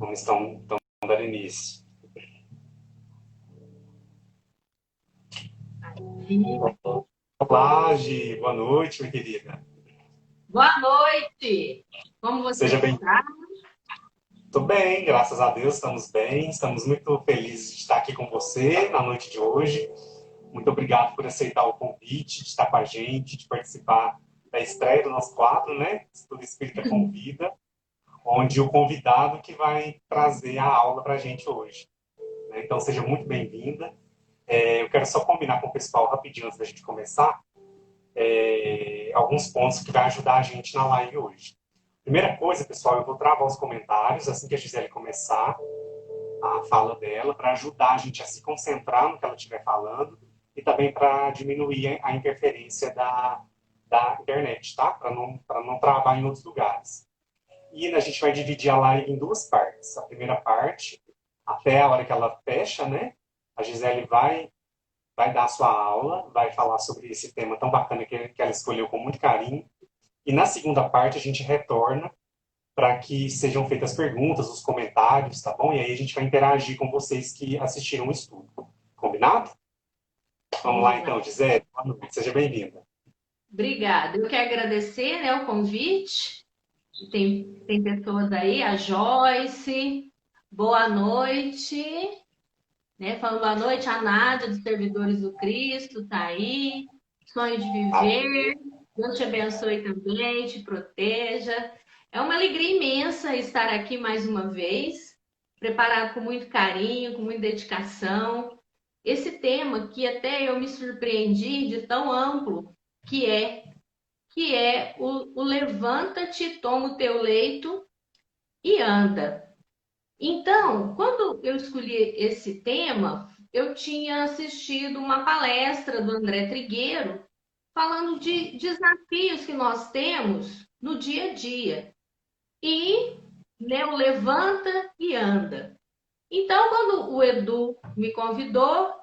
Estão dando início. Olá, Gi. Boa noite, minha querida. Boa noite! Como você Seja bem. está? Tudo bem, graças a Deus, estamos bem. Estamos muito felizes de estar aqui com você na noite de hoje. Muito obrigado por aceitar o convite, de estar com a gente, de participar da estreia do nosso quadro, né? Estudo Espírita Convida, onde o convidado que vai trazer a aula para a gente hoje. Então, seja muito bem-vinda. Eu quero só combinar com o pessoal rapidinho antes da gente começar alguns pontos que vai ajudar a gente na live hoje. Primeira coisa, pessoal, eu vou travar os comentários assim que a Gisele começar a fala dela, para ajudar a gente a se concentrar no que ela estiver falando e também para diminuir a interferência da internet, tá? Para não travar em outros lugares. E a gente vai dividir a live em duas partes. A primeira parte, até a hora que ela fecha, né? A Gisele vai dar a sua aula, vai falar sobre esse tema tão bacana que ela escolheu com muito carinho. E na segunda parte a gente retorna para que sejam feitas perguntas, os comentários, tá bom? E aí a gente vai interagir com vocês que assistiram o estudo. Combinado? Vamos lá então, Gisele. Boa noite, seja bem-vinda. Obrigada. Eu quero agradecer, né, o convite. Tem pessoas aí, a Joyce, boa noite. Né? Falando boa noite, a Nádia, dos Servidores do Cristo, tá aí. Sonho de viver. Deus te abençoe também, te proteja. É uma alegria imensa estar aqui mais uma vez, preparado com muito carinho, com muita dedicação. Esse tema que até eu me surpreendi de tão amplo que é o levanta-te, toma o teu leito e anda. Então, quando eu escolhi esse tema, eu tinha assistido uma palestra do André Trigueiro falando de desafios que nós temos no dia a dia. E, né, o levanta e anda. Então, quando o Edu me convidou,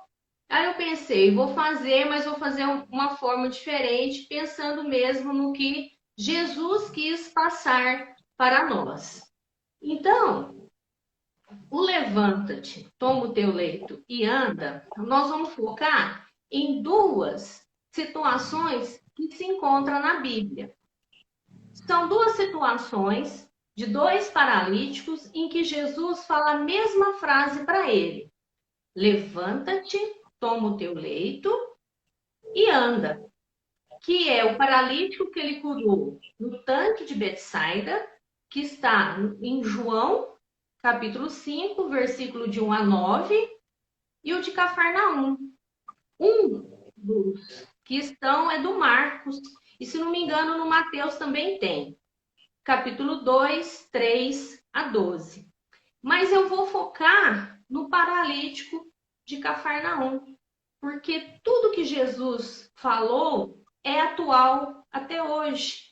aí eu pensei, vou fazer, mas vou fazer uma forma diferente, pensando mesmo no que Jesus quis passar para nós. Então, o levanta-te, toma o teu leito e anda, nós vamos focar em duas situações que se encontram na Bíblia. São duas situações de dois paralíticos em que Jesus fala a mesma frase para ele: levanta-te, toma o teu leito e anda. Que é o paralítico que ele curou no tanque de Betsaida, que está em João, capítulo 5, versículo de 1 a 9, e o de Cafarnaum. Um dos que estão é do Marcos, e se não me engano, no Mateus também tem, capítulo 2, 3 a 12. Mas eu vou focar no paralítico de Cafarnaum, porque tudo que Jesus falou é atual até hoje.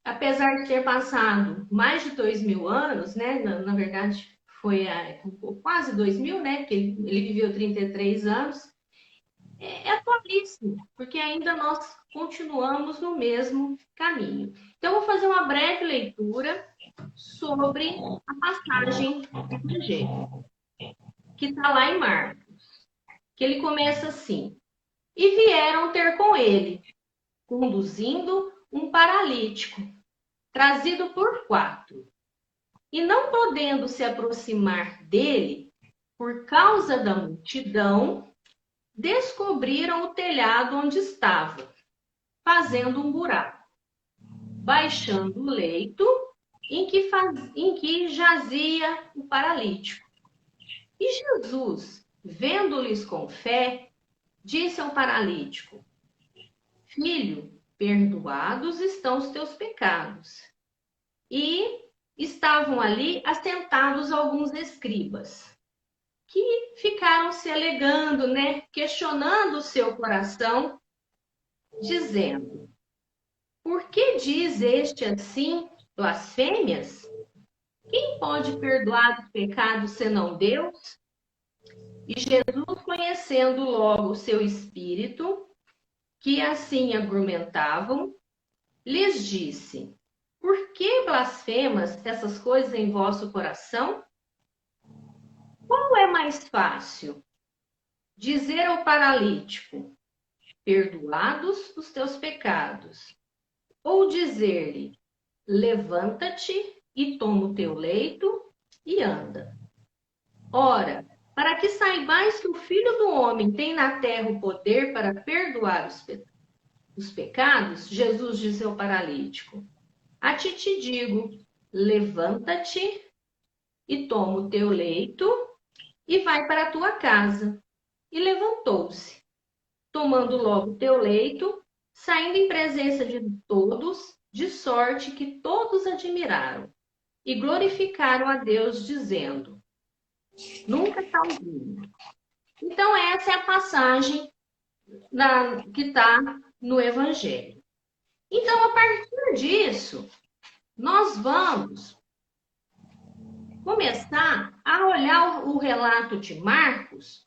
Apesar de ter passado mais de 2.000 anos, né? Na verdade, foi quase 2.000, né? Porque ele viveu 33 anos. É atualíssimo, porque ainda nós continuamos no mesmo caminho. Então, eu vou fazer uma breve leitura sobre a passagem do Evangelho, que está lá em Marcos, que ele começa assim: e vieram ter com ele, conduzindo um paralítico, trazido por 4. E não podendo se aproximar dele, por causa da multidão, descobriram o telhado onde estava, fazendo um buraco, baixando o leito em que jazia o paralítico. E Jesus, vendo-lhes com fé, disse ao paralítico: filho, perdoados estão os teus pecados. E estavam ali assentados alguns escribas, que ficaram se alegando, né? Questionando o seu coração, dizendo: por que diz este assim blasfêmias? Quem pode perdoar os pecados senão Deus? E Jesus, conhecendo logo o seu espírito, que assim argumentavam, lhes disse: por que blasfemas essas coisas em vosso coração? Qual é mais fácil? Dizer ao paralítico, perdoados os teus pecados, ou dizer-lhe, levanta-te e toma o teu leito e anda. Ora, para que saibais que o Filho do Homem tem na terra o poder para perdoar os pecados, Jesus disse ao paralítico, a ti te digo, levanta-te e toma o teu leito e vai para a tua casa. E levantou-se, tomando logo o teu leito, saindo em presença de todos, de sorte que todos admiraram e glorificaram a Deus, dizendo, nunca tal dia. Então, essa é a passagem que está no Evangelho. Então, a partir disso, nós vamos começar a olhar o relato de Marcos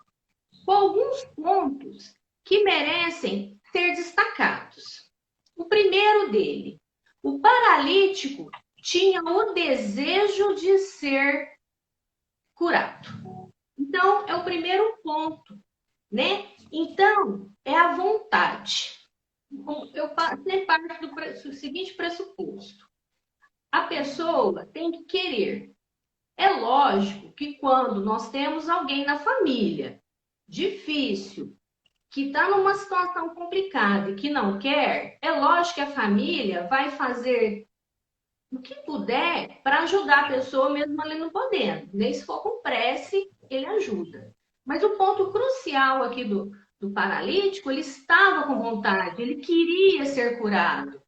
com alguns pontos que merecem ser destacados. O primeiro dele, o paralítico tinha o desejo de ser curado. Então, é o primeiro ponto, né? Então, é a vontade. Eu sempre parto do seguinte pressuposto. A pessoa tem que querer. É lógico que quando nós temos alguém na família difícil, que está numa situação complicada e que não quer, é lógico que a família vai fazer o que puder para ajudar a pessoa mesmo ali não podendo. Nem se for com prece, ele ajuda. Mas o ponto crucial aqui do paralítico, ele estava com vontade, ele queria ser curado.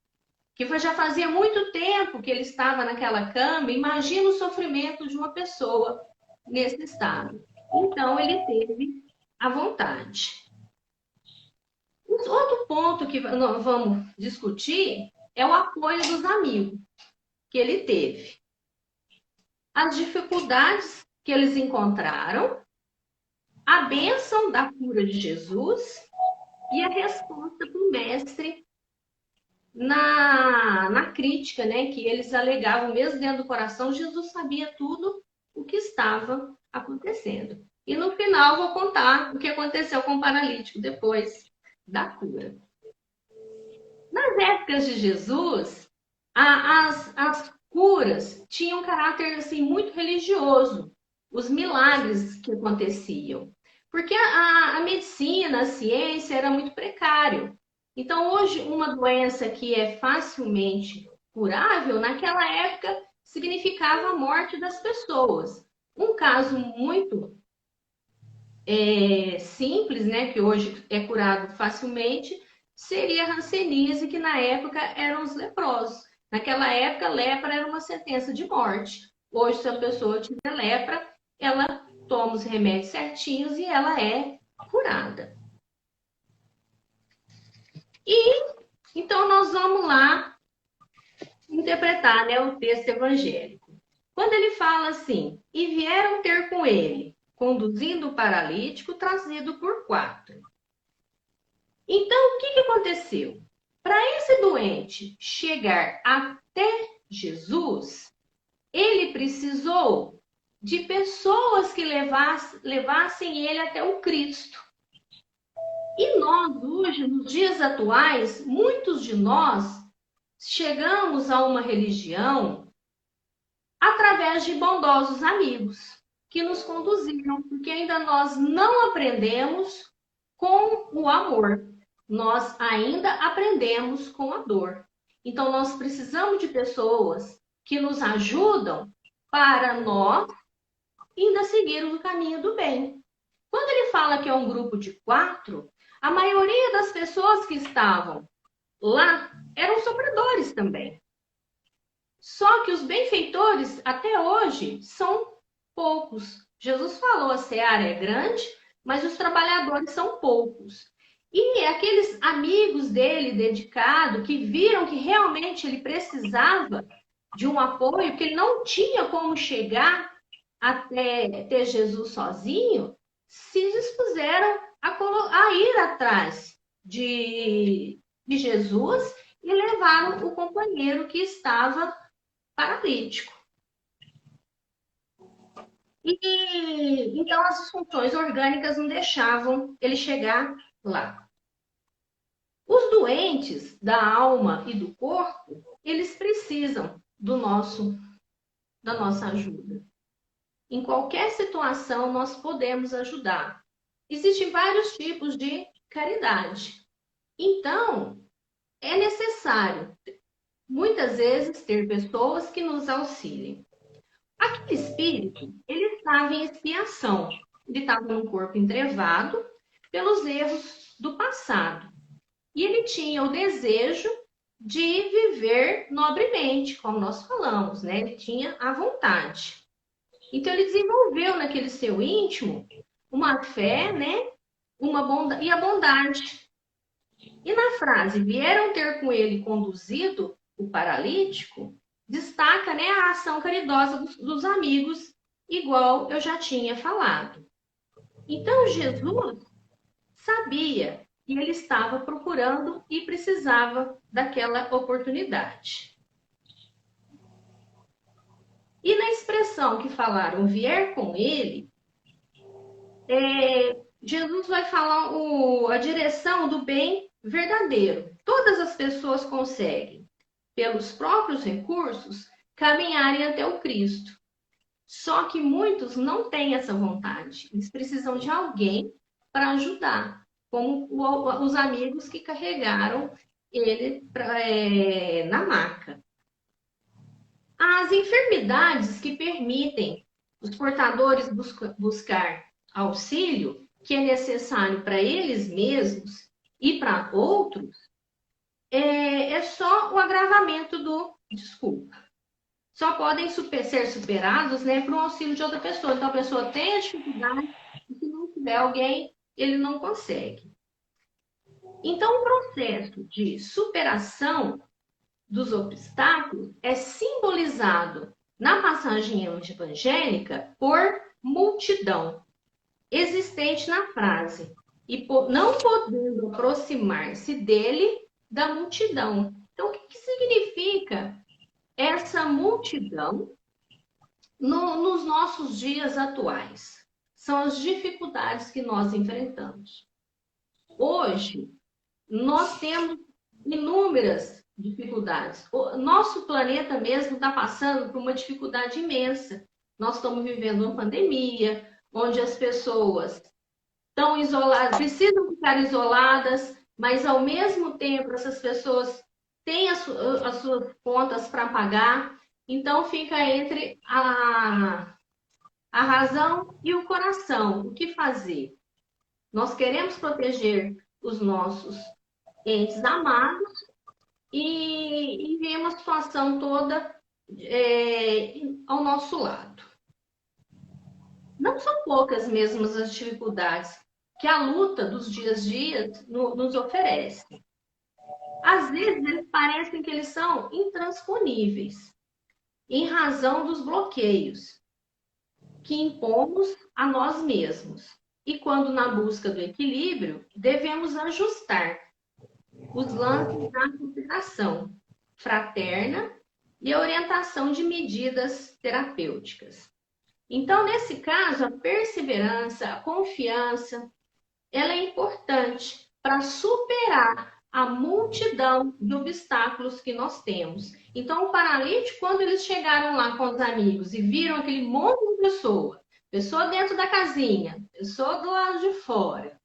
Que já fazia muito tempo que ele estava naquela cama, imagina o sofrimento de uma pessoa nesse estado. Então, ele teve a vontade. Outro ponto que nós vamos discutir é o apoio dos amigos que ele teve. As dificuldades que eles encontraram, a bênção da cura de Jesus e a resposta do mestre na crítica, né, que eles alegavam, mesmo dentro do coração, Jesus sabia tudo o que estava acontecendo. E no final vou contar o que aconteceu com o paralítico depois da cura. Nas épocas de Jesus, as curas tinham um caráter assim, muito religioso, os milagres que aconteciam. Porque a medicina, a ciência era muito precário. Então, hoje, uma doença que é facilmente curável, naquela época, significava a morte das pessoas. Um caso muito simples, né, que hoje é curado facilmente, seria a hanseníase, que na época eram os leprosos. Naquela época, lepra era uma sentença de morte. Hoje, se a pessoa tiver lepra, ela toma os remédios certinhos e ela é curada. E então nós vamos lá interpretar, né, o texto evangélico. Quando ele fala assim, e vieram ter com ele, conduzindo o paralítico, trazido por 4. Então, o que aconteceu? Para esse doente chegar até Jesus, ele precisou de pessoas que levassem ele até o Cristo. E nós, hoje, nos dias atuais, muitos de nós chegamos a uma religião através de bondosos amigos que nos conduziram, porque ainda nós não aprendemos com o amor, nós ainda aprendemos com a dor. Então, nós precisamos de pessoas que nos ajudam para nós ainda seguirmos o caminho do bem. Quando ele fala que é um grupo de 4, a maioria das pessoas que estavam lá eram sofredores também. Só que os benfeitores, até hoje, são poucos. Jesus falou, a seara é grande, mas os trabalhadores são poucos. E aqueles amigos dele, dedicados, que viram que realmente ele precisava de um apoio, que ele não tinha como chegar até ter Jesus sozinho, se dispuseram a ir atrás de Jesus e levaram o companheiro que estava paralítico. E então as disfunções orgânicas não deixavam ele chegar lá. Os doentes da alma e do corpo, eles precisam da nossa ajuda. Em qualquer situação, nós podemos ajudar. Existem vários tipos de caridade. Então, é necessário, muitas vezes, ter pessoas que nos auxiliem. Aquele espírito, ele estava em expiação. Ele estava num corpo entrevado pelos erros do passado. E ele tinha o desejo de viver nobremente, como nós falamos, né? Ele tinha a vontade. Então ele desenvolveu naquele seu íntimo uma fé, né? E a bondade. E na frase, vieram ter com ele conduzido o paralítico, destaca, né, a ação caridosa dos amigos, igual eu já tinha falado. Então Jesus sabia que ele estava procurando e precisava daquela oportunidade. E na expressão que falaram, vier com ele, Jesus vai falar a direção do bem verdadeiro. Todas as pessoas conseguem, pelos próprios recursos, caminharem até o Cristo. Só que muitos não têm essa vontade. Eles precisam de alguém para ajudar, como os amigos que carregaram ele na maca. As enfermidades que permitem os portadores buscar auxílio, que é necessário para eles mesmos e para outros, é só o agravamento desculpa. Só podem ser superados, né, por um auxílio de outra pessoa. Então a pessoa tem a dificuldade e se não tiver alguém, ele não consegue. Então o processo de superação dos obstáculos é simbolizado na passagem evangélica por multidão, existente na frase, e não podendo aproximar-se dele da multidão. Então, o que significa essa multidão nos nossos dias atuais? São as dificuldades que nós enfrentamos. Hoje, nós temos inúmeras dificuldades. O nosso planeta mesmo está passando por uma dificuldade imensa. Nós estamos vivendo uma pandemia, onde as pessoas estão isoladas, precisam ficar isoladas, mas ao mesmo tempo essas pessoas têm as suas contas para pagar. Então fica entre a razão e o coração. O que fazer? Nós queremos proteger os nossos entes amados e vemos a situação toda ao nosso lado. Não são poucas mesmo as dificuldades que a luta dos dias a dias nos oferece. Às vezes, eles parecem que eles são intransponíveis, em razão dos bloqueios que impomos a nós mesmos. E quando na busca do equilíbrio, devemos ajustar os lances da cooperação fraterna e a orientação de medidas terapêuticas. Então, nesse caso, a perseverança, a confiança, ela é importante para superar a multidão de obstáculos que nós temos. Então, o paralítico, quando eles chegaram lá com os amigos e viram aquele monte de pessoa dentro da casinha, pessoa do lado de fora,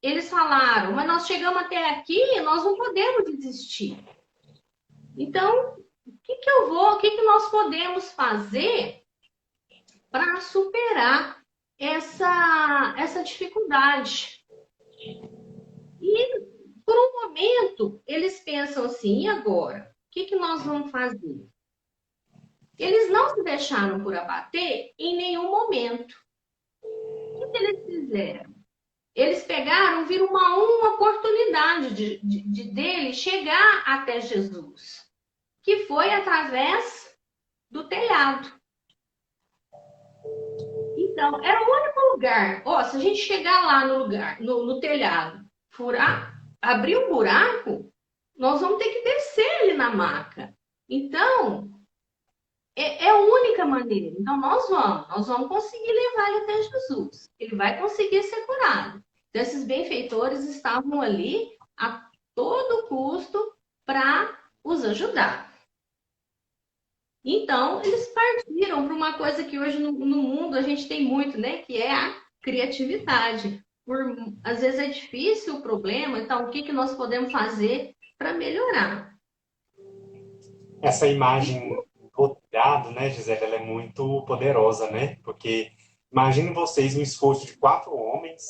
eles falaram, mas nós chegamos até aqui, nós não podemos desistir. Então, o que nós podemos fazer para superar essa dificuldade? E, por um momento, eles pensam assim, e agora? O que nós vamos fazer? Eles não se deixaram por abater em nenhum momento. O que eles fizeram? Eles pegaram, viram uma oportunidade dele chegar até Jesus, que foi através do telhado. Então, era o único lugar. Se a gente chegar lá no telhado, furar, abrir um buraco, nós vamos ter que descer ele na maca. Então, é a única maneira. Então, nós vamos conseguir levar ele até Jesus. Ele vai conseguir ser curado. Então, esses benfeitores estavam ali a todo custo para os ajudar. Então, eles partiram para uma coisa que hoje no mundo a gente tem muito, né? Que é a criatividade. Às vezes é difícil o problema, então o que, que nós podemos fazer para melhorar? Essa imagem do telhado, né, Gisele, ela é muito poderosa, né? Porque imaginem vocês um esforço de 4 homens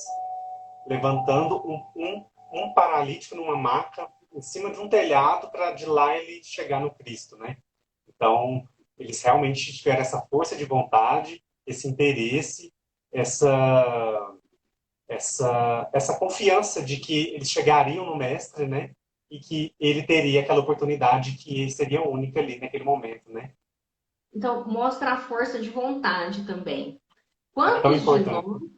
levantando um paralítico numa maca em cima de um telhado para de lá ele chegar no Cristo, né? Então, eles realmente tiveram essa força de vontade, esse interesse, essa confiança de que eles chegariam no mestre, né? E que ele teria aquela oportunidade que seria única ali naquele momento, né? Então, mostra a força de vontade também. É tão Quantos de nós importante.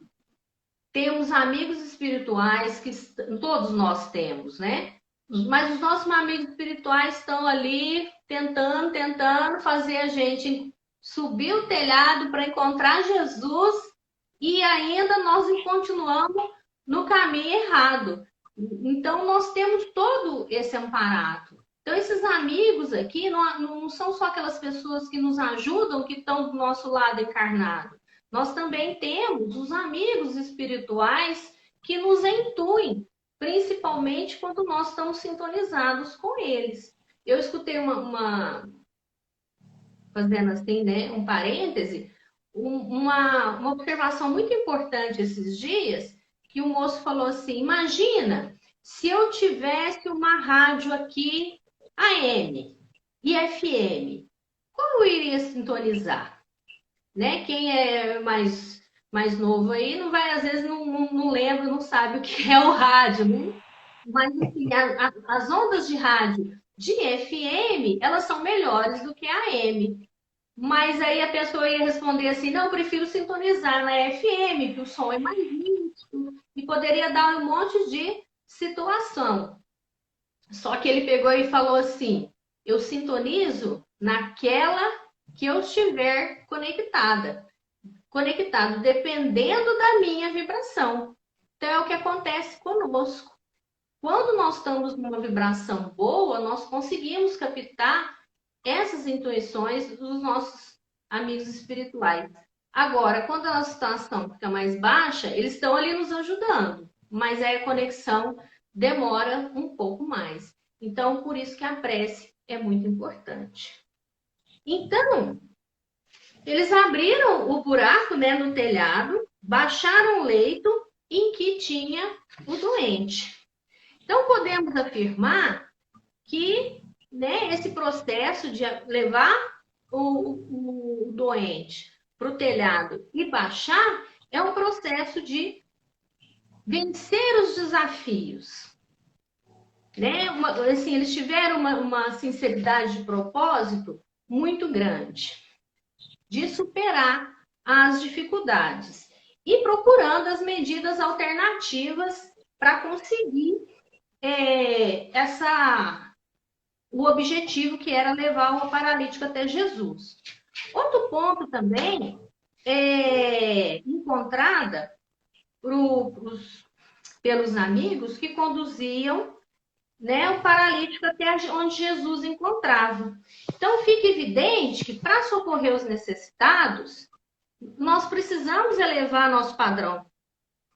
temos amigos espirituais que todos nós temos, né? Mas os nossos amigos espirituais estão ali tentando fazer a gente subir o telhado para encontrar Jesus e ainda nós continuamos no caminho errado. Então, nós temos todo esse amparato. Então, esses amigos aqui não são só aquelas pessoas que nos ajudam, que estão do nosso lado encarnado. Nós também temos os amigos espirituais que nos intuem, principalmente quando nós estamos sintonizados com eles. Eu escutei fazendo assim, né, um parêntese, uma observação muito importante esses dias, que o moço falou assim: imagina se eu tivesse uma rádio aqui AM e FM, como eu iria sintonizar? Né? Quem é mais novo aí não vai, às vezes não lembra, não sabe o que é o rádio, né? Mas assim, as ondas de rádio de FM, elas são melhores do que a AM. Mas aí a pessoa ia responder assim: não, eu prefiro sintonizar na FM, que o som é mais nítido, e poderia dar um monte de situação. Só que ele pegou e falou assim: eu sintonizo naquela que eu estiver conectado, dependendo da minha vibração. Então é o que acontece conosco. Quando nós estamos numa vibração boa, nós conseguimos captar essas intuições dos nossos amigos espirituais. Agora, quando a situação fica mais baixa, eles estão ali nos ajudando, mas aí a conexão demora um pouco mais. Então, por isso que a prece é muito importante. Então, eles abriram o buraco, né, no telhado, baixaram o leito em que tinha o doente. Então, podemos afirmar que, né, esse processo de levar o doente para o telhado e baixar é um processo de vencer os desafios. Né? Assim, eles tiveram uma sinceridade de propósito muito grande de superar as dificuldades e procurando as medidas alternativas para conseguir o objetivo que era levar o paralítico até Jesus. Outro ponto também encontrada pelos amigos que conduziam, né, o paralítico até onde Jesus encontrava. Então fica evidente que para socorrer os necessitados, nós precisamos elevar nosso padrão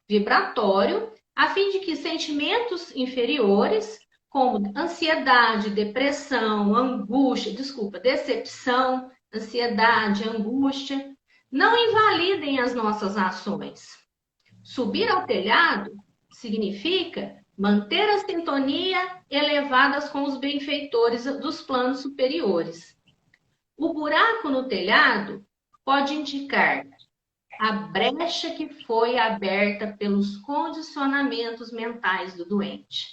vibratório, a fim de que sentimentos inferiores, como ansiedade, depressão, angústia, decepção, ansiedade, angústia, não invalidem as nossas ações. Subir ao telhado significa manter a sintonia elevadas com os benfeitores dos planos superiores. O buraco no telhado pode indicar a brecha que foi aberta pelos condicionamentos mentais do doente,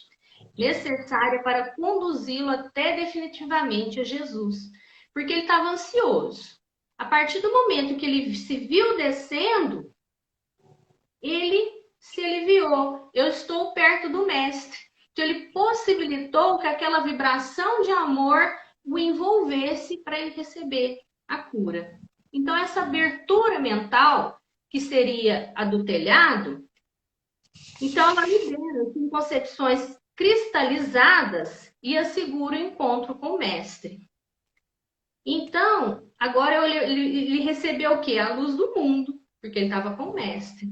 necessária para conduzi-lo até definitivamente a Jesus, porque ele estava ansioso. A partir do momento que ele se viu descendo, ele se aliviou. Eu estou perto do mestre. Então, ele possibilitou que aquela vibração de amor o envolvesse para ele receber a cura. Então, essa abertura mental, que seria a do telhado, então ela libera assim, concepções cristalizadas e assegura o encontro com o mestre. Então, agora ele recebeu o quê? A luz do mundo, porque ele estava com o mestre.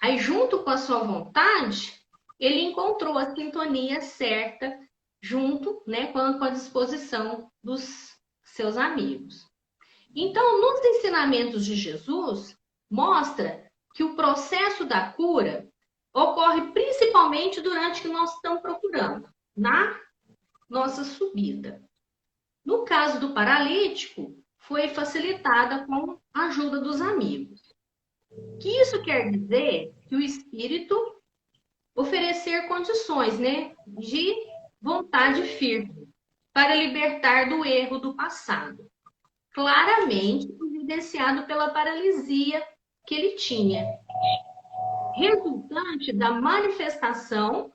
Aí, junto com a sua vontade, ele encontrou a sintonia certa, junto, né, com a disposição dos seus amigos. Então, nos ensinamentos de Jesus, mostra que o processo da cura ocorre principalmente durante o que nós estamos procurando, na nossa subida. No caso do paralítico, foi facilitada com a ajuda dos amigos. Que isso quer dizer que o espírito oferecer condições, né, de vontade firme para libertar do erro do passado, claramente evidenciado pela paralisia que ele tinha, resultante da manifestação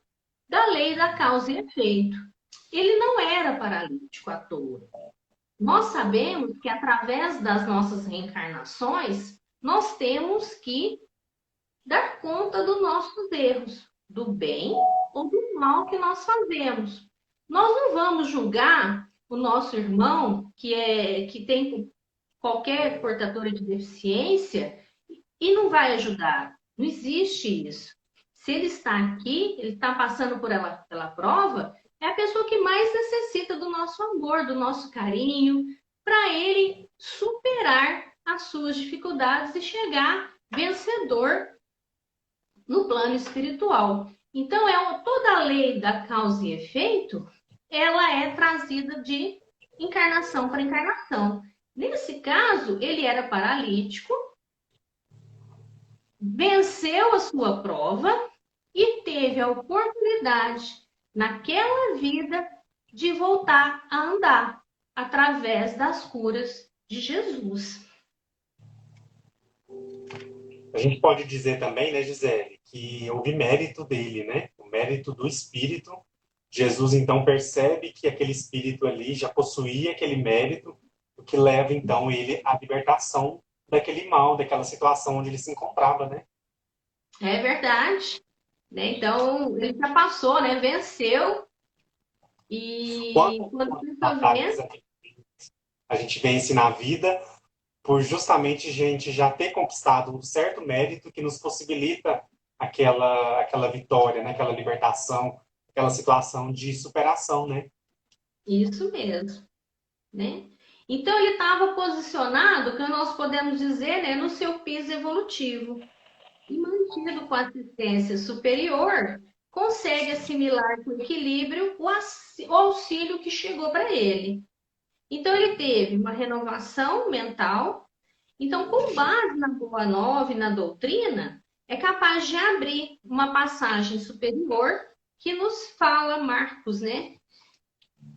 da lei da causa e efeito. Ele não era paralítico à toa. Nós sabemos que através das nossas reencarnações, nós temos que dar conta dos nossos erros, do bem ou do mal que nós fazemos. Nós não vamos julgar o nosso irmão que tem qualquer portadora de deficiência e não vai ajudar. Não existe isso. Se ele está aqui, ele está passando pela prova, é a pessoa que mais necessita do nosso amor, do nosso carinho, para ele superar as suas dificuldades e chegar vencedor no plano espiritual. Então, toda a lei da causa e efeito, ela é trazida de encarnação para encarnação. Nesse caso, ele era paralítico, venceu a sua prova e teve a oportunidade, naquela vida, de voltar a andar através das curas de Jesus. A gente pode dizer também, né, Gisele, que houve mérito dele, né? O mérito do espírito. Jesus, então, percebe que aquele espírito ali já possuía aquele mérito, o que leva, então, ele à libertação daquele mal, daquela situação onde ele se encontrava, né? É verdade. Né? Então, ele já passou, né? Venceu. E quando Quantas vence, vezes a gente vence na vida por justamente a gente já ter conquistado um certo mérito que nos possibilita aquela vitória, né? Aquela libertação, aquela situação de superação, né? isso mesmo. Né? Então, ele estava posicionado, que nós podemos dizer, né, no seu piso evolutivo. E mantido com assistência superior, consegue assimilar com equilíbrio o auxílio que chegou para ele. Então, ele teve uma renovação mental. Então, com base na Boa Nova e na doutrina, é capaz de abrir uma passagem superior que nos fala, Marcos, né?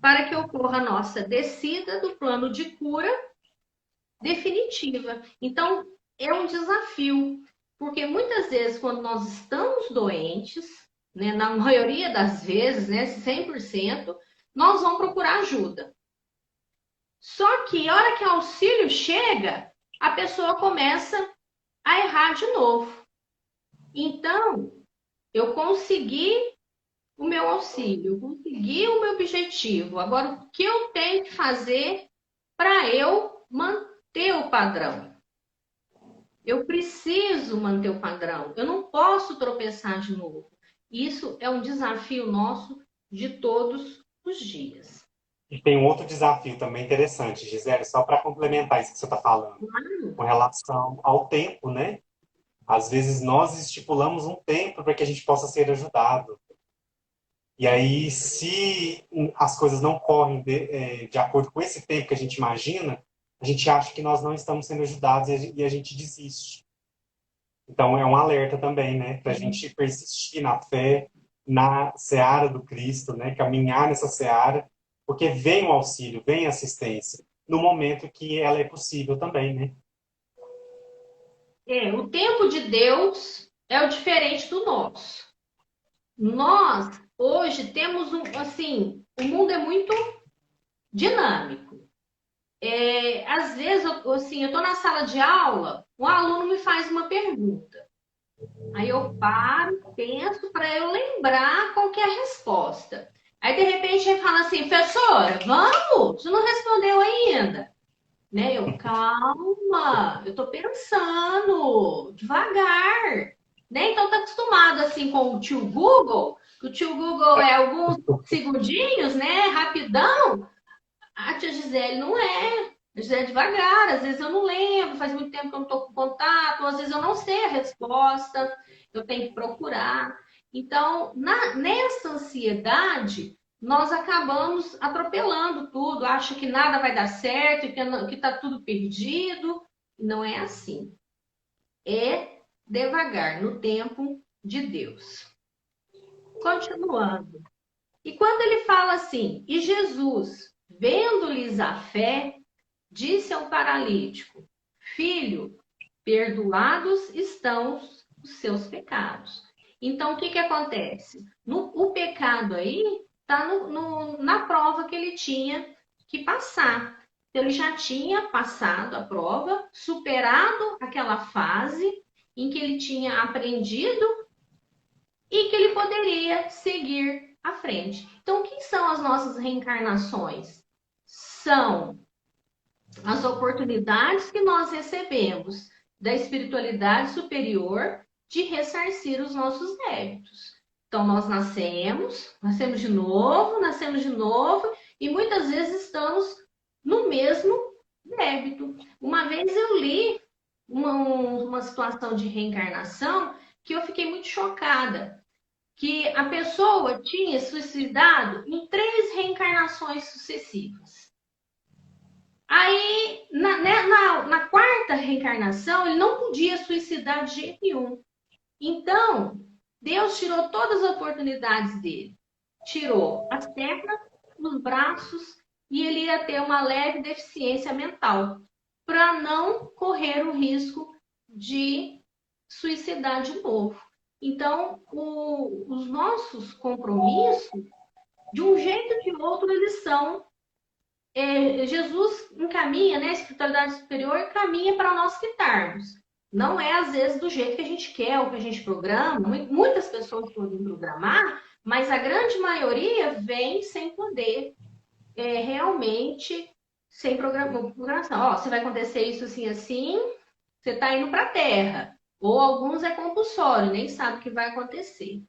Para que ocorra a nossa descida do plano de cura definitiva. Então, é um desafio, porque muitas vezes, quando nós estamos doentes, né, na maioria das vezes, né, 100%, nós vamos procurar ajuda. Só que, a hora que o auxílio chega, a pessoa começa a errar de novo. Então, eu consegui o meu auxílio, eu consegui o meu objetivo. Agora, o que eu tenho que fazer para eu manter o padrão? Eu preciso manter o padrão. Eu não posso tropeçar de novo. Isso é um desafio nosso de todos os dias. E tem um outro desafio também interessante, Gisele, só para complementar isso que você está falando, com relação ao tempo, né? Às vezes nós estipulamos um tempo para que a gente possa ser ajudado. E aí, se as coisas não correm de acordo com esse tempo que a gente imagina, a gente acha que nós não estamos sendo ajudados e a gente desiste. Então, é um alerta também, né? Para a gente persistir na fé, na seara do Cristo, né? Caminhar nessa seara, porque vem o auxílio, vem a assistência, no momento que ela é possível também, né? O tempo de Deus é o diferente do nosso. Nós, hoje, temos o mundo é muito dinâmico. Às vezes, assim, eu estou na sala de aula, um aluno me faz uma pergunta. Aí eu paro, penso para eu lembrar qual que é a resposta. Aí, de repente, ele fala assim, professora, vamos? Você não respondeu ainda. Né? Eu, calma, eu tô pensando, devagar. Né? Então tá acostumado assim com o tio Google, que o tio Google é alguns segundinhos, né? Rapidão. A tia Gisele não é. A Gisele é devagar, às vezes eu não lembro, faz muito tempo que eu não tô com contato, às vezes eu não sei a resposta, eu tenho que procurar. Então, nessa ansiedade, nós acabamos atropelando tudo, acha que nada vai dar certo, que está tudo perdido. Não é assim. É devagar, no tempo de Deus. Continuando. E quando ele fala assim, e Jesus, vendo-lhes a fé, disse ao paralítico: Filho, perdoados estão os seus pecados. Então, o que acontece? O pecado aí está na prova que ele tinha que passar. Então, ele já tinha passado a prova, superado aquela fase em que ele tinha aprendido e que ele poderia seguir à frente. Então, o que são as nossas reencarnações? São as oportunidades que nós recebemos da espiritualidade superior de ressarcir os nossos débitos. Então, nós nascemos de novo, e muitas vezes estamos no mesmo débito. Uma vez eu li uma situação de reencarnação que eu fiquei muito chocada, que a pessoa tinha suicidado em 3 reencarnações sucessivas. Aí, na quarta reencarnação, ele não podia suicidar de jeito nenhum. Então, Deus tirou todas as oportunidades dele. Tirou as pernas, os braços, e ele ia ter uma leve deficiência mental, para não correr o risco de suicidar de novo. Então, os nossos compromissos, de um jeito ou de outro, eles são Jesus encaminha, né, a espiritualidade superior caminha para nós quitarmos. Não é, às vezes, do jeito que a gente quer ou que a gente programa. Muitas pessoas podem programar, mas a grande maioria vem sem poder, realmente, sem programação. Ó, se vai acontecer isso assim, assim, você está indo para a Terra. Ou alguns é compulsório, nem sabe o que vai acontecer.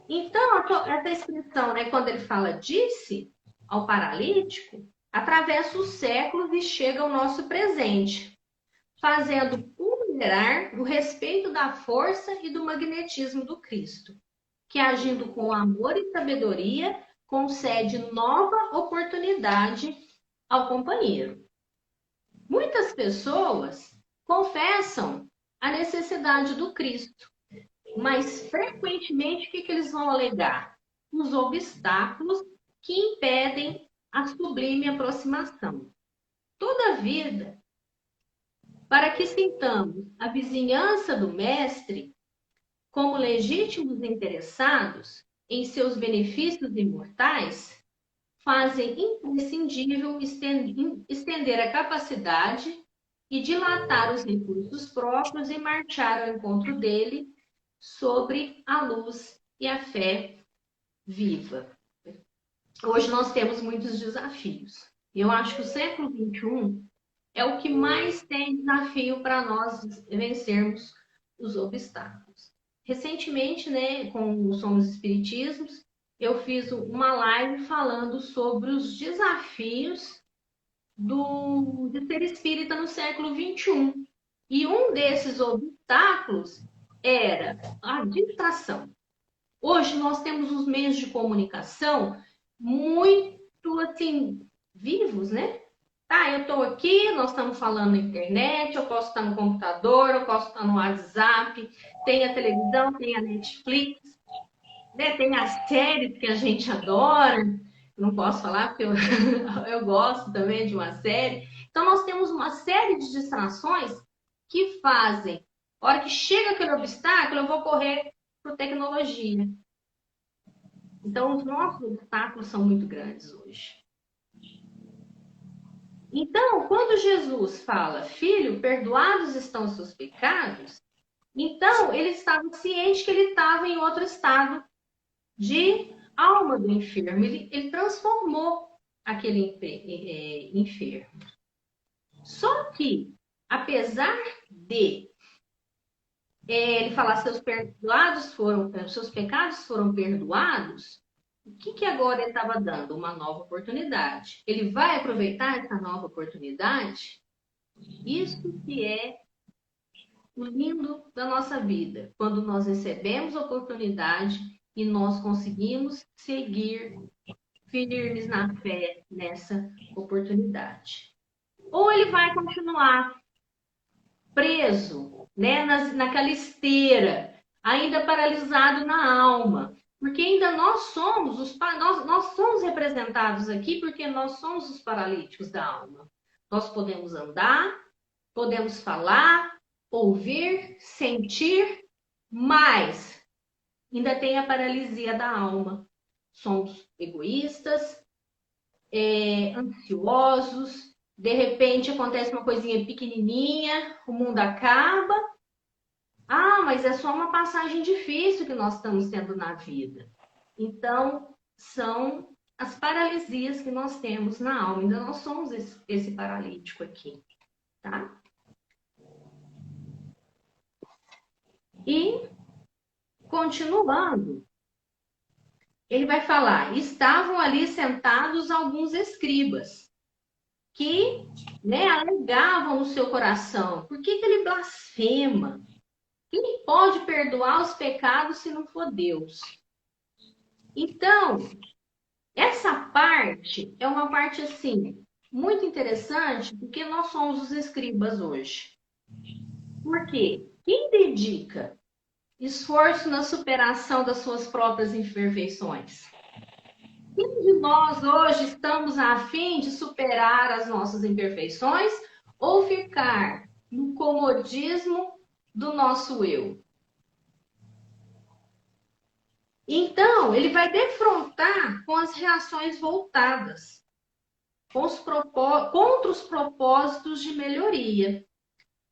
Então, essa expressão, né, quando ele fala disse ao paralítico, atravessa os séculos e chega ao nosso presente, fazendo ponderar o respeito da força e do magnetismo do Cristo, que agindo com amor e sabedoria, concede nova oportunidade ao companheiro. Muitas pessoas confessam a necessidade do Cristo, mas frequentemente o que eles vão alegar? Os obstáculos que impedem a sublime aproximação. Todavia, para que sintamos a vizinhança do Mestre como legítimos interessados em seus benefícios imortais, fazem imprescindível estender a capacidade e dilatar os recursos próprios e marchar ao encontro dele sobre a luz e a fé viva. Hoje nós temos muitos desafios. Eu acho que o século XXI é o que mais tem desafio para nós vencermos os obstáculos. Recentemente, né, com o Somos Espiritismos, eu fiz uma live falando sobre os desafios de ser espírita no século XXI. E um desses obstáculos era a distração. Hoje nós temos os meios de comunicação muito assim vivos, né? Tá, eu estou aqui, nós estamos falando na internet, eu posso estar no computador, eu posso estar no WhatsApp, tem a televisão, tem a Netflix, né? Tem as séries que a gente adora. Não posso falar porque eu gosto também de uma série. Então nós temos uma série de distrações que fazem, a hora que chega aquele obstáculo, eu vou correr para tecnologia. Então, os nossos obstáculos são muito grandes hoje. Então, quando Jesus fala, filho, perdoados estão os seus pecados, então ele estava ciente que ele estava em outro estado de alma do enfermo. Ele transformou aquele enfermo. Só que, apesar de ele falar seus pecados foram perdoados, o que agora ele estava dando? Uma nova oportunidade. Ele vai aproveitar essa nova oportunidade? Isso que é o lindo da nossa vida, quando nós recebemos a oportunidade e nós conseguimos seguir firmes na fé nessa oportunidade. Ou ele vai continuar preso, né, naquela esteira, ainda paralisado na alma, porque ainda nós somos nós somos representados aqui porque nós somos os paralíticos da alma. Nós podemos andar, podemos falar, ouvir, sentir, mas ainda tem a paralisia da alma. Somos egoístas, ansiosos, de repente acontece uma coisinha pequenininha, o mundo acaba. Ah, mas é só uma passagem difícil que nós estamos tendo na vida. Então, são as paralisias que nós temos na alma. Ainda nós somos esse paralítico aqui, tá? E, continuando, ele vai falar, estavam ali sentados alguns escribas, que, né, alegavam no seu coração, por que ele blasfema? Quem pode perdoar os pecados se não for Deus? Então, essa parte é uma parte, assim, muito interessante, porque nós somos os escribas hoje. Por quê? Quem dedica esforço na superação das suas próprias imperfeições? Quem de nós hoje estamos a fim de superar as nossas imperfeições ou ficar no comodismo do nosso eu? Então, ele vai defrontar com as reações voltadas, contra os propósitos de melhoria.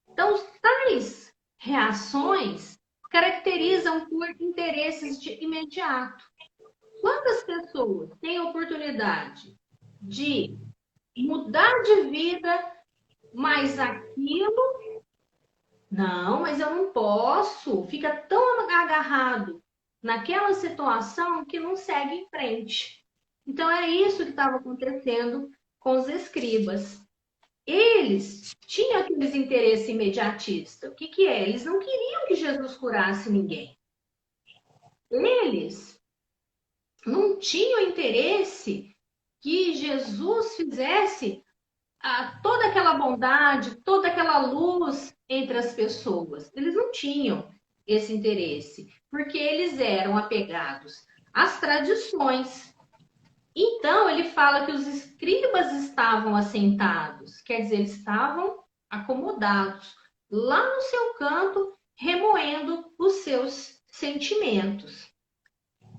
Então, tais reações caracterizam por interesses de imediato. Quantas pessoas têm a oportunidade de mudar de vida, mas aquilo, não, mas eu não posso, fica tão agarrado naquela situação que não segue em frente. Então, é isso que estava acontecendo com os escribas. Eles tinham aqueles interesses imediatistas. O que é? Eles não queriam que Jesus curasse ninguém. Eles não tinham interesse que Jesus fizesse toda aquela bondade, toda aquela luz entre as pessoas. Eles não tinham esse interesse, porque eles eram apegados às tradições. Então, ele fala que os escribas estavam assentados, quer dizer, eles estavam acomodados lá no seu canto, remoendo os seus sentimentos.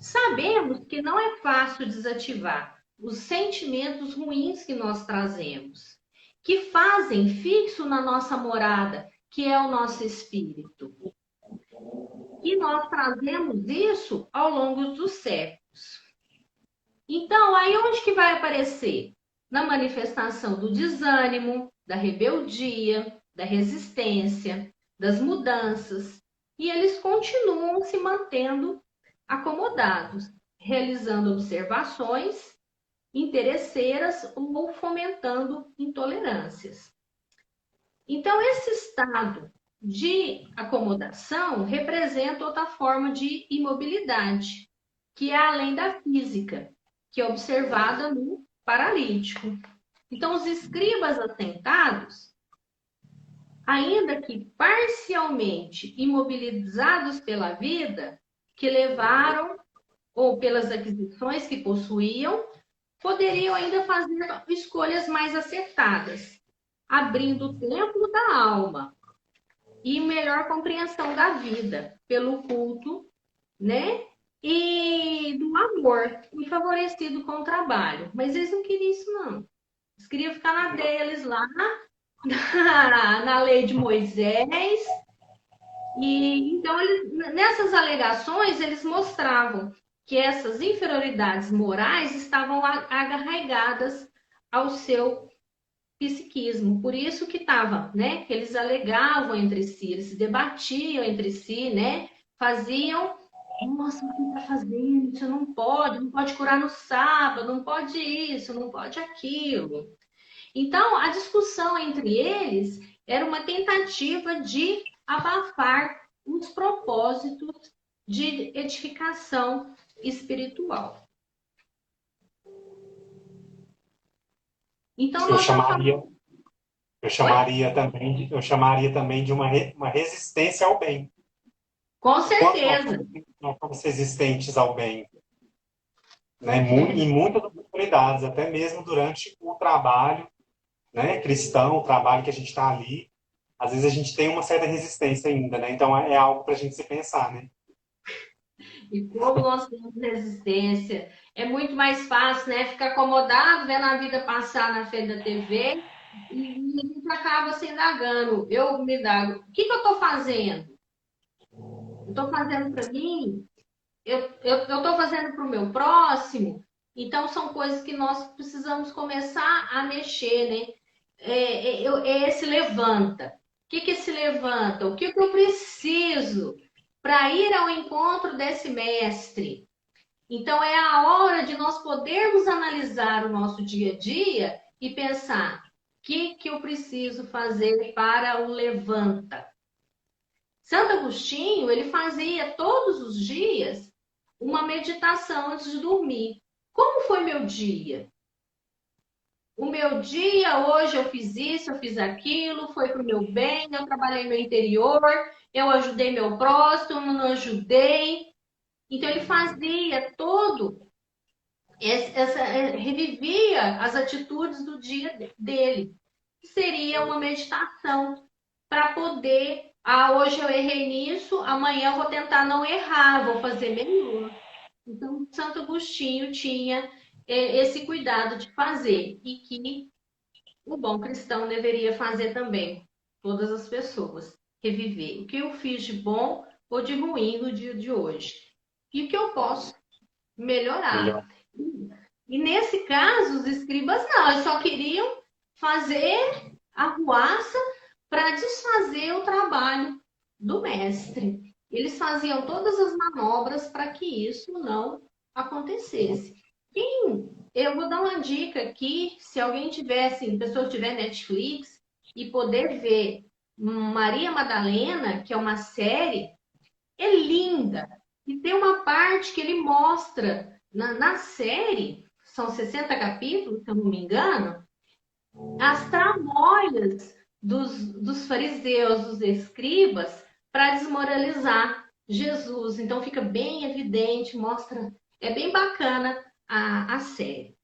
Sabemos que não é fácil desativar os sentimentos ruins que nós trazemos, que fazem fixo na nossa morada, que é o nosso espírito. E nós trazemos isso ao longo dos séculos. Então, aí onde que vai aparecer? Na manifestação do desânimo, da rebeldia, da resistência, das mudanças. E eles continuam se mantendo acomodados, realizando observações interesseiras ou fomentando intolerâncias. Então, esse estado de acomodação representa outra forma de imobilidade, que é além da física, que é observada no paralítico. Então, os escribas assentados, ainda que parcialmente imobilizados pela vida, que levaram, ou pelas aquisições que possuíam, poderiam ainda fazer escolhas mais acertadas, abrindo o templo da alma e melhor compreensão da vida pelo culto, né? E do amor, e favorecido com o trabalho. Mas eles não queriam isso, não. Escreva ficar na deles lá, na lei de Moisés. E então, nessas alegações, eles mostravam que essas inferioridades morais estavam arraigadas ao seu psiquismo. Por isso que estava, né? Que eles alegavam entre si, eles se debatiam entre si, né? Faziam, nossa, o que está fazendo? Isso não pode curar no sábado, não pode isso, não pode aquilo. Então, a discussão entre eles era uma tentativa de abafar os propósitos de edificação espiritual. Então, Eu nós já chamaria, falamos. Oi? eu chamaria também de uma resistência ao bem. Com O quanto certeza. nós somos resistentes ao bem, né? É. Em muitas oportunidades, até mesmo durante o trabalho, né, cristão, o trabalho que a gente está ali, às vezes a gente tem uma certa resistência ainda, né? Então é algo para a gente se pensar, né? E como nós temos resistência, é muito mais fácil, né? Ficar acomodado, vendo a vida passar na frente da TV e a gente acaba se indagando. Eu me indago, o que eu estou fazendo? Eu estou fazendo para mim? Eu estou fazendo para o meu próximo? Então, são coisas que nós precisamos começar a mexer, né? É esse levanta. O que se levanta? O que eu preciso para ir ao encontro desse mestre? Então, é a hora de nós podermos analisar o nosso dia a dia e pensar: o que eu preciso fazer para o levanta? Santo Agostinho, ele fazia todos os dias uma meditação antes de dormir. Como foi meu dia? O meu dia, hoje eu fiz isso, eu fiz aquilo, foi para o meu bem, eu trabalhei no interior, eu ajudei meu próximo, não ajudei. Então ele fazia todo revivia as atitudes do dia dele. Seria uma meditação para poder, hoje eu errei nisso, amanhã eu vou tentar não errar, vou fazer melhor. Então, Santo Agostinho tinha esse cuidado de fazer e que o bom cristão deveria fazer também, todas as pessoas, reviver o que eu fiz de bom ou de ruim no dia de hoje e o que eu posso melhorar. Melhor. E nesse caso, os escribas não, eles só queriam fazer a ruaça para desfazer o trabalho do mestre. Eles faziam todas as manobras para que isso não acontecesse. Eu vou dar uma dica aqui, se alguém tivesse, pessoa tiver Netflix e poder ver Maria Madalena, que é uma série, é linda. E tem uma parte que ele mostra na série, são 60 capítulos, se eu não me engano, as tramóias dos fariseus, dos escribas, para desmoralizar Jesus. Então fica bem evidente, mostra, é bem bacana a série.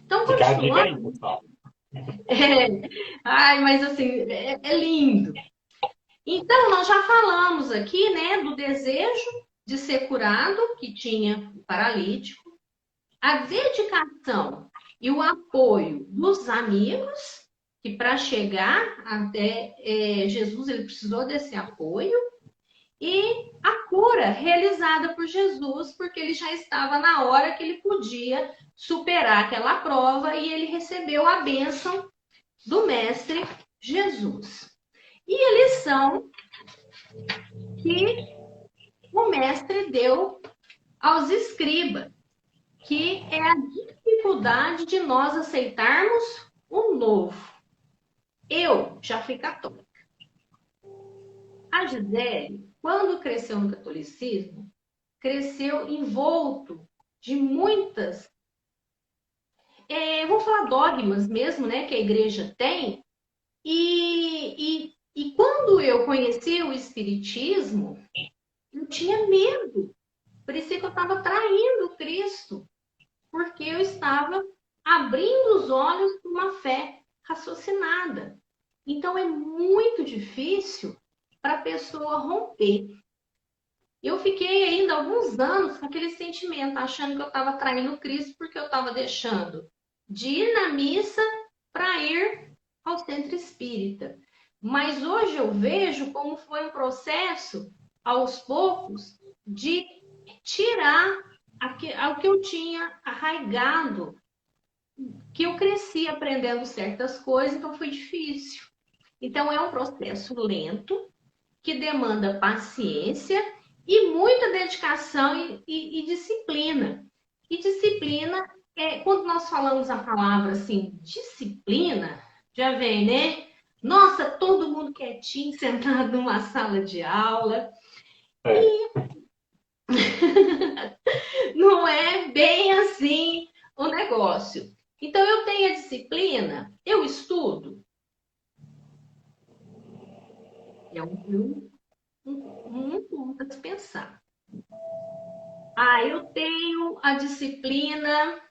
Então, Fica a dica aí, continuando. pessoal. Ai, mas assim, é lindo. Então, nós já falamos aqui, né, do desejo de ser curado, que tinha o paralítico, a dedicação e o apoio dos amigos, que para chegar até Jesus ele precisou desse apoio, e a cura realizada por Jesus, porque ele já estava na hora que ele podia superar aquela prova e ele recebeu a bênção do Mestre Jesus. E a lição que o Mestre deu aos escribas, que é a dificuldade de nós aceitarmos o novo. Eu já fui católica. A Gisele, quando cresceu no catolicismo, cresceu envolto de muitas, vou falar dogmas mesmo, né, que a igreja tem. E quando eu conheci o Espiritismo, eu tinha medo. Parecia que eu estava traindo Cristo, porque eu estava abrindo os olhos para uma fé raciocinada. Então é muito difícil para a pessoa romper. Eu fiquei ainda alguns anos com aquele sentimento, achando que eu estava traindo Cristo porque eu estava deixando de ir na missa para ir ao centro espírita. Mas hoje eu vejo como foi um processo, aos poucos, de tirar o que eu tinha arraigado, que eu cresci aprendendo certas coisas, então foi difícil. Então é um processo lento, que demanda paciência e muita dedicação e disciplina. E disciplina, quando nós falamos a palavra assim, disciplina, já vem, né? Nossa, todo mundo quietinho, sentado numa sala de aula. É. Não é bem assim o negócio. Então, eu tenho a disciplina, eu estudo. É um ponto a se pensar. Eu tenho a disciplina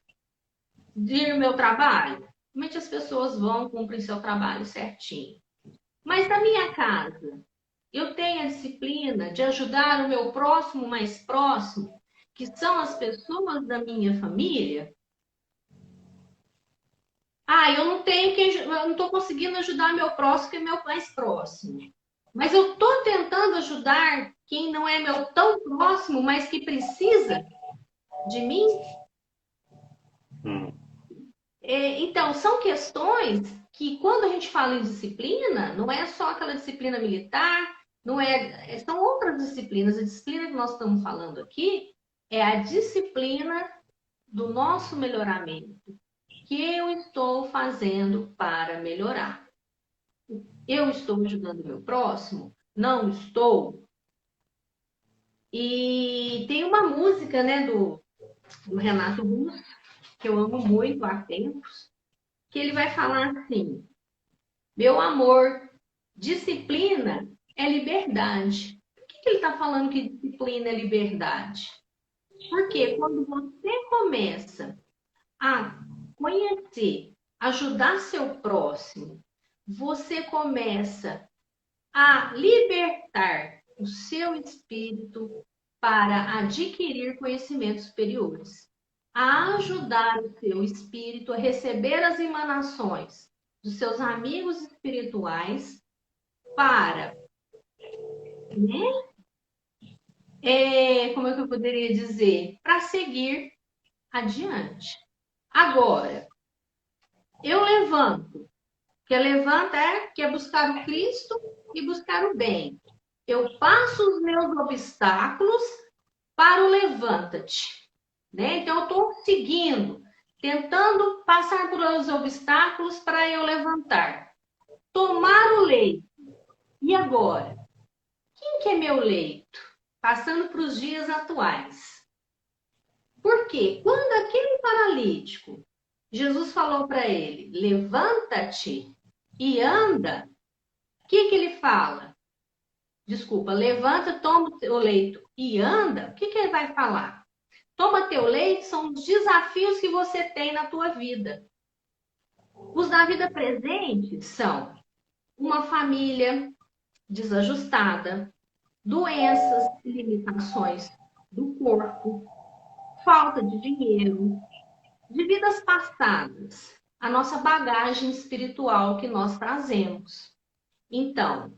de ir ao meu trabalho. Realmente as pessoas vão cumprir seu trabalho certinho. Mas na minha casa, eu tenho a disciplina de ajudar o meu próximo mais próximo, que são as pessoas da minha família. Eu não estou conseguindo ajudar meu próximo, que é meu mais próximo. Mas eu estou tentando ajudar quem não é meu tão próximo, mas que precisa de mim. Então, são questões que, quando a gente fala em disciplina, não é só aquela disciplina militar, são outras disciplinas. A disciplina que nós estamos falando aqui é a disciplina do nosso melhoramento, que eu estou fazendo para melhorar. Eu estou ajudando o meu próximo? Não estou? E tem uma música, né, do Renato Russo, que eu amo muito há tempos, que ele vai falar assim: meu amor, disciplina é liberdade. Por que ele está falando que disciplina é liberdade? Porque quando você começa a conhecer, ajudar seu próximo, você começa a libertar o seu espírito para adquirir conhecimentos superiores, a ajudar o seu espírito a receber as emanações dos seus amigos espirituais para, como é que eu poderia dizer? Para seguir adiante. Agora, eu levanto. Que é buscar o Cristo e buscar o bem. Eu passo os meus obstáculos para o levanta-te. Né? Então, eu estou seguindo, tentando passar por os obstáculos para eu levantar. Tomar o leito. E agora? Quem que é meu leito? Passando para os dias atuais. Por quê? Quando aquele paralítico, Jesus falou para ele, levanta-te e anda, o que ele fala? Desculpa, levanta, toma o teu leito e anda, o que ele vai falar? Toma teu leito são os desafios que você tem na tua vida. Os da vida presente são uma família desajustada, doenças e limitações do corpo, falta de dinheiro, de vidas passadas, a nossa bagagem espiritual que nós trazemos. Então,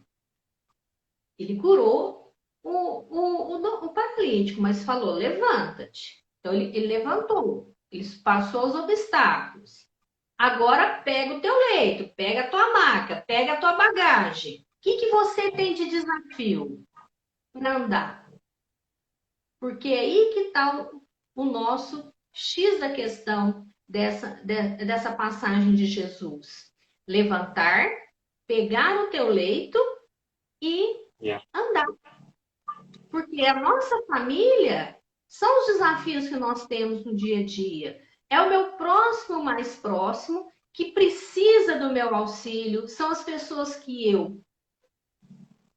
ele curou o paralítico, mas falou, levanta-te. Então, ele levantou, ele passou os obstáculos. Agora, pega o teu leito, pega a tua maca, pega a tua bagagem. O que você tem de desafio para andar? Porque é aí que está o nosso X da questão dessa passagem de Jesus. Levantar, pegar o teu leito e andar. Porque a nossa família são os desafios que nós temos no dia a dia. É o meu próximo mais próximo que precisa do meu auxílio. São as pessoas que eu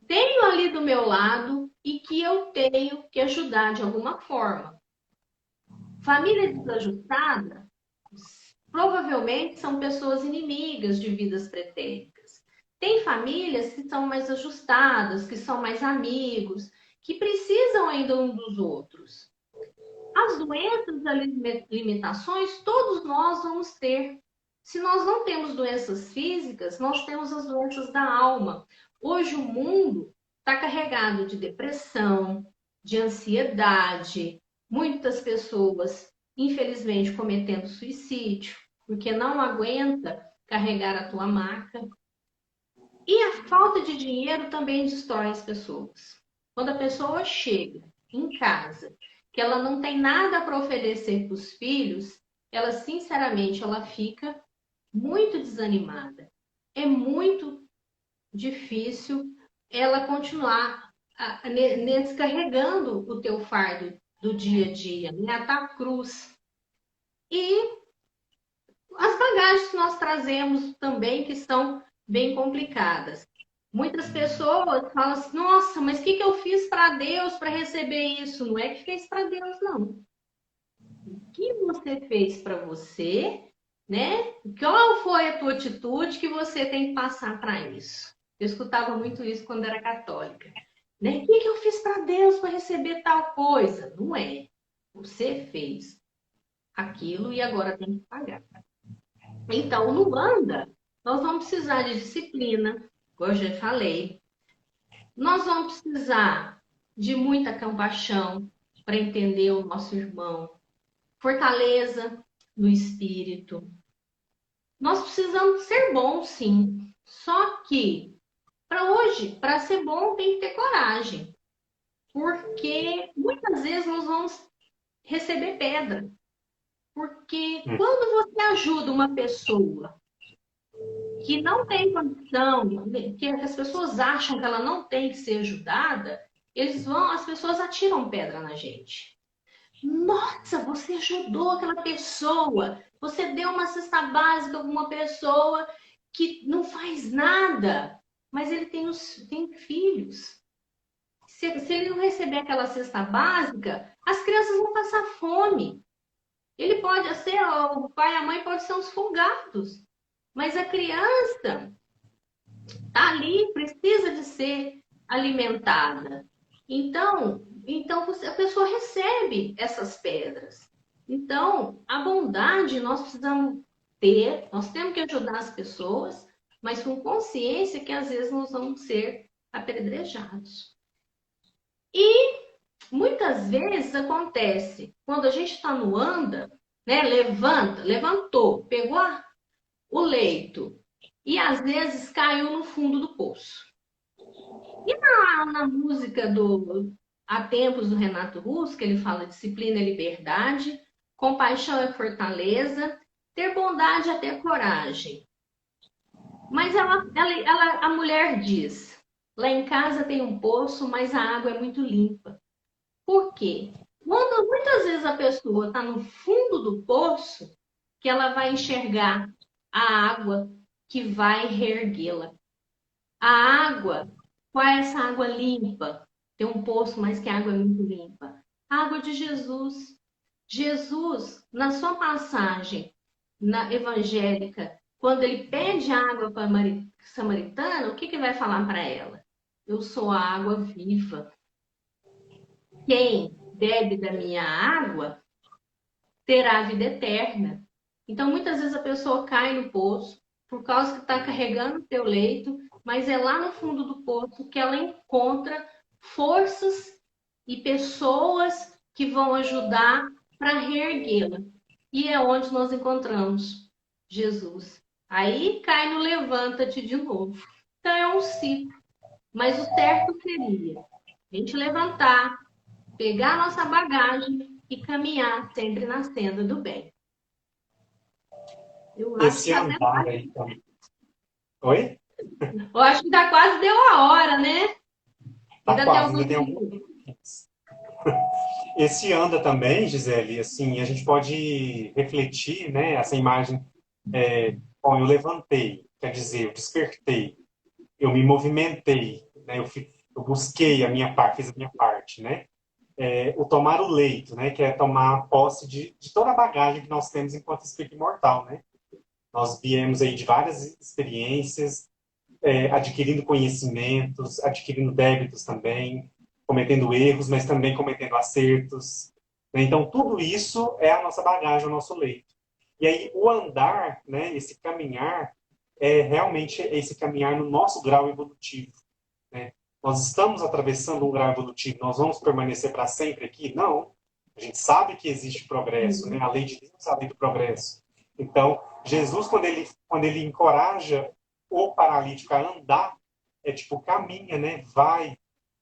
tenho ali do meu lado e que eu tenho que ajudar de alguma forma. Família desajustada provavelmente são pessoas inimigas de vidas pretéritas. Tem famílias que são mais ajustadas, que são mais amigos, que precisam ainda um dos outros. As doenças, as limitações, todos nós vamos ter. Se nós não temos doenças físicas, nós temos as doenças da alma. Hoje o mundo está carregado de depressão, de ansiedade, muitas pessoas, infelizmente, cometendo suicídio, porque não aguenta carregar a tua maca. E a falta de dinheiro também destrói as pessoas. Quando a pessoa chega em casa, que ela não tem nada para oferecer para os filhos, ela, sinceramente, ela fica muito desanimada. É muito difícil ela continuar descarregando o teu fardo do dia a dia, né? A cruz. E as bagagens que nós trazemos também, que são bem complicadas. Muitas pessoas falam assim, nossa, mas o que eu fiz para Deus para receber isso? Não é que fez para Deus, não. O que você fez para você, né? Qual foi a tua atitude que você tem que passar para isso? Eu escutava muito isso quando era católica. Né? O que eu fiz para Deus para receber tal coisa? Não é. Você fez aquilo e agora tem que pagar. Então, no Anda, nós vamos precisar de disciplina, como eu já falei. Nós vamos precisar de muita compaixão para entender o nosso irmão. Fortaleza no espírito. Nós precisamos ser bons, sim. Só que, para hoje, para ser bom, tem que ter coragem. Porque muitas vezes nós vamos receber pedra. Porque quando você ajuda uma pessoa que não tem condição, que as pessoas acham que ela não tem que ser ajudada, as pessoas atiram pedra na gente. Nossa, você ajudou aquela pessoa, você deu uma cesta básica para uma pessoa que não faz nada, mas ele tem filhos. Se ele não receber aquela cesta básica, as crianças vão passar fome. Ele pode ser, o pai e a mãe podem ser uns folgados, mas a criança está ali, precisa de ser alimentada. Então a pessoa recebe essas pedras. Então, a bondade nós precisamos ter, nós temos que ajudar as pessoas, mas com consciência que às vezes nós vamos ser apedrejados. E muitas vezes acontece, quando a gente está no anda, né, levantou, pegou o leito e às vezes caiu no fundo do poço. E na música Há Tempos, do Renato Russo, que ele fala disciplina é liberdade, compaixão é fortaleza, ter bondade é ter coragem. Mas a mulher diz, lá em casa tem um poço, mas a água é muito limpa. Por quê? Quando muitas vezes a pessoa está no fundo do poço, que ela vai enxergar a água que vai reerguê-la. A água, qual é essa água limpa? Tem um poço, mas que a água é muito limpa. A água de Jesus. Jesus, na sua passagem na evangélica, quando ele pede água para a samaritana, o que vai falar para ela? Eu sou a água viva. Quem bebe da minha água terá a vida eterna. Então, muitas vezes a pessoa cai no poço por causa que está carregando o teu leito, mas é lá no fundo do poço que ela encontra forças e pessoas que vão ajudar para reerguê-la. E é onde nós encontramos Jesus. Aí cai no levanta-te de novo. Então é um ciclo. Mas o certo seria a gente levantar, pegar a nossa bagagem e caminhar sempre na senda do bem. Eu acho Esse que andar aí também. Oi? Eu acho que já quase deu a hora, né? Tá Ainda tem quase, alguns ainda tem minutos. alguns. Esse anda também, Gisele, assim, a gente pode refletir, né? Essa imagem, bom, eu levantei, quer dizer, eu despertei, eu me movimentei, né? Eu busquei a minha parte, fiz a minha parte, né? O tomar o leito, né? Que é tomar posse de toda a bagagem que nós temos enquanto espírito imortal, né? Nós viemos aí de várias experiências, adquirindo conhecimentos, adquirindo débitos também, cometendo erros, mas também cometendo acertos. Né? Então, tudo isso é a nossa bagagem, o nosso leito. E aí o andar, né, esse caminhar, é realmente esse caminhar no nosso grau evolutivo, né? Nós estamos atravessando um grau evolutivo, nós vamos permanecer para sempre aqui? Não. A gente sabe que existe progresso, né? A lei de Deus é a lei do progresso. Então, Jesus, quando ele encoraja o paralítico a andar, é tipo, caminha, né? Vai,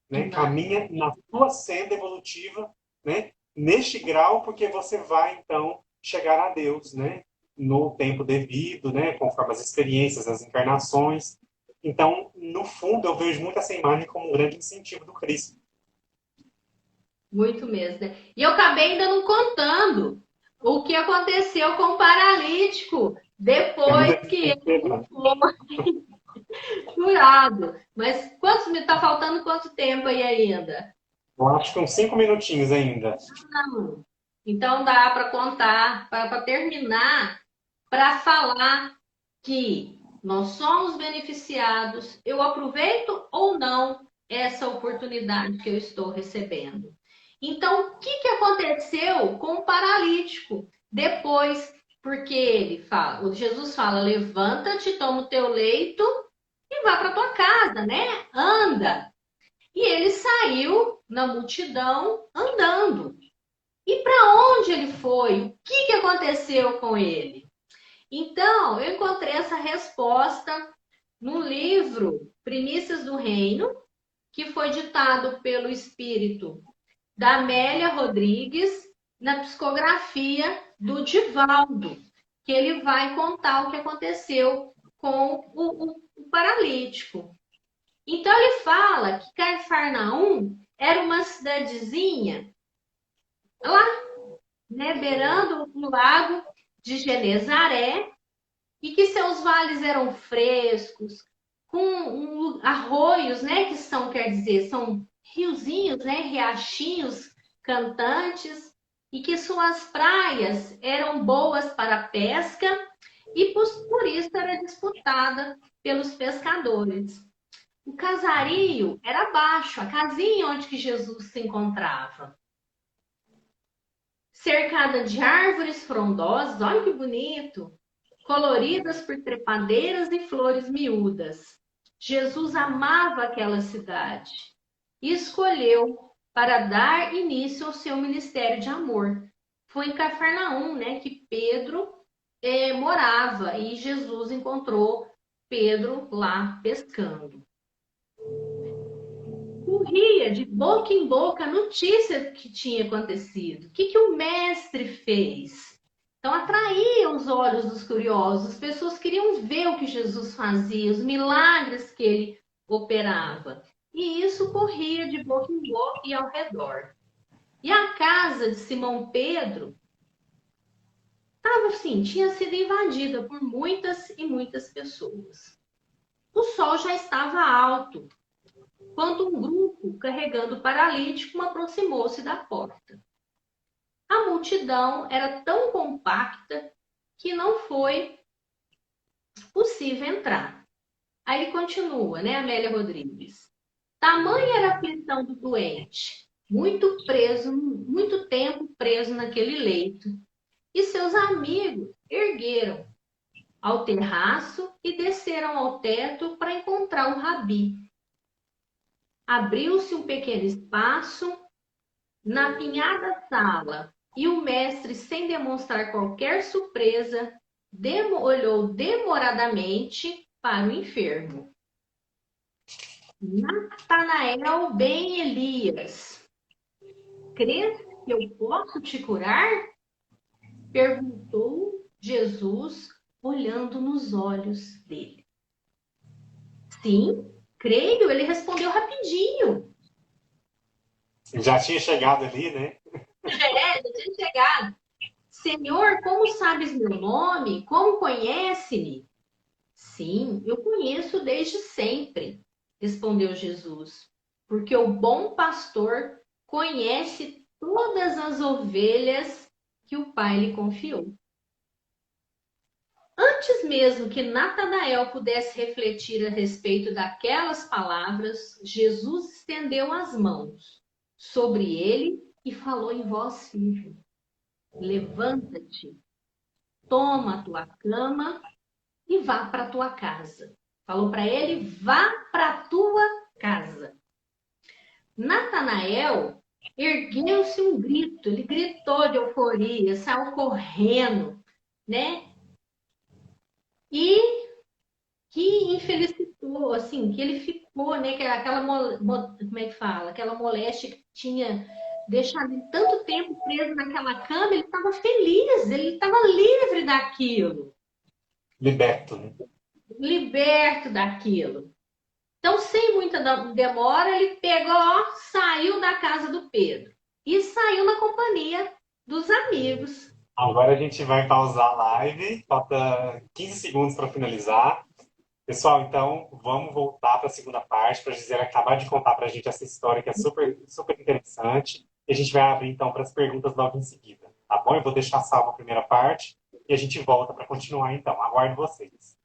né? Caminha na tua senda evolutiva, né? Neste grau, porque você vai, então, chegar a Deus, né? No tempo devido, né? Conforme as experiências, as encarnações. Então, no fundo, eu vejo muito essa imagem como um grande incentivo do Cristo. Muito mesmo, né? E eu acabei ainda não contando o que aconteceu com o paralítico depois Ainda que tem que ele ter, foi curado. Mas quantos me tá faltando quanto tempo aí ainda? eu acho que uns 5 minutinhos ainda. Não. Então dá para contar, para terminar, para falar que nós somos beneficiados. Eu aproveito ou não essa oportunidade que eu estou recebendo. Então, o que aconteceu com o paralítico depois? Porque ele fala, o Jesus fala: levanta-te, toma o teu leito e vá para tua casa, né? Anda. E ele saiu na multidão andando. E para onde ele foi? O que aconteceu com ele? Então, eu encontrei essa resposta no livro Primícias do Reino, que foi ditado pelo espírito da Amélia Rodrigues, na psicografia do Divaldo, que ele vai contar o que aconteceu com o paralítico. Então, ele fala que Cafarnaum era uma cidadezinha lá, né, beirando o lago de Genezaré, e que seus vales eram frescos, com arroios, né, que são, quer dizer, são riozinhos, né, riachinhos cantantes, e que suas praias eram boas para a pesca e por isso era disputada pelos pescadores. O casario era baixo, a casinha onde que Jesus se encontrava, cercada de árvores frondosas, olha que bonito, coloridas por trepadeiras e flores miúdas. Jesus amava aquela cidade e escolheu para dar início ao seu ministério de amor. Foi em Cafarnaum, né, que Pedro morava, e Jesus encontrou Pedro lá pescando. Corria de boca em boca a notícia do que tinha acontecido. O que o mestre fez? Então, atraía os olhos dos curiosos. As pessoas queriam ver o que Jesus fazia, os milagres que ele operava. E isso corria de boca em boca e ao redor. E a casa de Simão Pedro estava assim, tinha sido invadida por muitas e muitas pessoas. O sol já estava alto quando um grupo carregando o paralítico aproximou-se da porta. A multidão era tão compacta que não foi possível entrar. Aí ele continua, né, Amélia Rodrigues? Tamanha era a aflição do doente, muito preso, muito tempo preso naquele leito. E seus amigos ergueram ao terraço e desceram ao teto para encontrar o rabi. Abriu-se um pequeno espaço na apinhada sala e o mestre, sem demonstrar qualquer surpresa, olhou demoradamente para o enfermo. Natanael ben Elias, crês que eu posso te curar? Perguntou Jesus, olhando nos olhos dele. Sim, creio, ele respondeu rapidinho. Já tinha chegado ali, né? Já tinha chegado. Senhor, como sabes meu nome? Como conhece-me? Sim, eu conheço desde sempre, respondeu Jesus, porque o bom pastor conhece todas as ovelhas que o Pai lhe confiou. Antes mesmo que Natanael pudesse refletir a respeito daquelas palavras, Jesus estendeu as mãos sobre ele e falou em voz firme: levanta-te. toma a tua cama e vá para a tua casa. Falou para ele, vá para a tua casa. Natanael ergueu-se um grito, ele gritou de euforia, saiu correndo, né? E que infelicitou, assim, que ele ficou, né? Que aquela, como é que fala? Aquela moléstia que tinha deixado ele tanto tempo preso naquela cama, ele estava feliz, ele estava livre daquilo, Liberto, né? liberto daquilo. Então, sem muita demora, ele pegou, saiu da casa do Pedro e saiu na companhia dos amigos. Agora a gente vai pausar a live, falta 15 segundos para finalizar. Pessoal, então vamos voltar para a segunda parte para a Gisele acabar de contar para a gente essa história que é super, super interessante. E a gente vai abrir então para as perguntas logo em seguida, tá bom? Eu vou deixar salva a primeira parte e a gente volta para continuar então. Aguardo vocês.